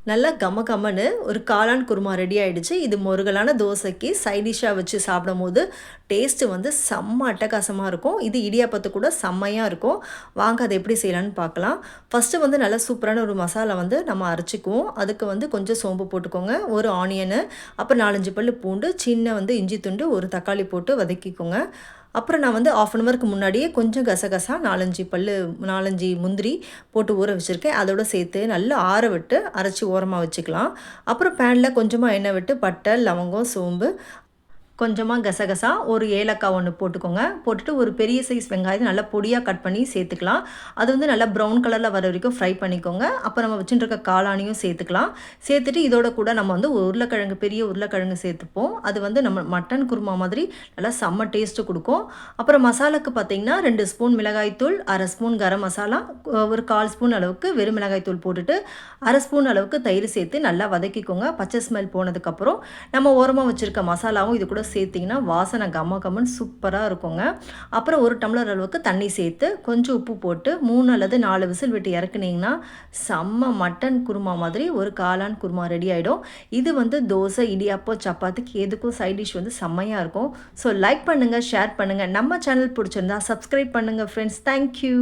நல்லா கம கமன்னு ஒரு காளான் குருமா ரெடி ஆகிடுச்சு. இது முருகலான தோசைக்கு சைட் டிஷ்ஷாக வச்சு சாப்பிடும்போது டேஸ்ட்டு வந்து செம்ம அட்டகாசமாக இருக்கும். இது இடியாப்பத்து கூட செம்மையாக இருக்கும். வாங்க அதை எப்படி செய்யலான்னு பார்க்கலாம். ஃபஸ்ட்டு வந்து நல்லா சூப்பரான ஒரு மசாலா வந்து நம்ம அரைச்சிக்குவோம். அதுக்கு வந்து கொஞ்சம் சோம்பு போட்டுக்கோங்க, ஒரு ஆனியனு, அப்புறம் 4-5 பல்லு பூண்டு, சின்ன வந்து இஞ்சி துண்டு, ஒரு தக்காளி போட்டு வதக்கிக்கோங்க. அப்புறம் நான் வந்து 1/2 அன் ஹவருக்கு முன்னாடியே கொஞ்சம் கசகசா 4-5 முந்திரி போட்டு ஊற வச்சுருக்கேன். அதோடு சேர்த்து நல்லா ஆற விட்டு அரைச்சி ஓரமாக வச்சுக்கலாம். அப்புறம் பேனில் கொஞ்சமாக எண்ணெய் விட்டு பட்டை, லவங்கம், சோம்பு, கொஞ்சமாக கசகசா, ஒரு ஏலக்காய் ஒன்று போட்டுக்கோங்க. போட்டுட்டு ஒரு பெரிய சைஸ் வெங்காயத்தை நல்லா பொடியாக கட் பண்ணி சேர்த்துக்கலாம். அது வந்து நல்லா ப்ரௌன் கலரில் வர வரைக்கும் ஃப்ரை பண்ணிக்கோங்க. அப்புறம் நம்ம வச்சுட்டு இருக்க காளானியும் சேர்த்துக்கலாம். சேர்த்துட்டு இதோட கூட நம்ம வந்து உருளைக்கிழங்கு, பெரிய உருளைக்கிழங்கு சேர்த்துப்போம். அது வந்து நம்ம மட்டன் குருமா மாதிரி நல்லா செம்ம டேஸ்ட்டு கொடுக்கும். அப்புறம் மசாலாக்கு பார்த்தீங்கன்னா 2 ஸ்பூன் மிளகாய்த்தூள், 1/2 ஸ்பூன் கரம் மசாலா, ஒரு 1/4 ஸ்பூன் அளவுக்கு வெறும் மிளகாய்த்தூள் போட்டுட்டு 1/2 ஸ்பூன் அளவுக்கு தயிர் சேர்த்து நல்லா வதக்கிக்கோங்க. பச்சை ஸ்மெல் போனதுக்கப்புறம் நம்ம ஓரமாக வச்சுருக்க மசாலாவும் இது கூட சேர்த்திங்கன்னா வாசனை கம கமன்னு சூப்பராக இருக்குங்க. அப்புறம் 1 டம்ளர் அளவுக்கு தண்ணி சேர்த்து கொஞ்சம் உப்பு போட்டு 3 அல்லது 4 விசில் விட்டு இறக்குனீங்கன்னா செம்ம மட்டன் குருமா மாதிரி ஒரு காளான் குருமா ரெடி ஆகிடும். இது வந்து தோசை, இடியாப்பம், சப்பாத்திக்கு எதுக்கும் சைட் டிஷ் வந்து செம்மையாக இருக்கும். ஸோ லைக் பண்ணுங்கள், ஷேர் பண்ணுங்கள். நம்ம சேனல் பிடிச்சிருந்தா சப்ஸ்கிரைப் பண்ணுங்கள் ஃப்ரெண்ட்ஸ். தேங்க்யூ.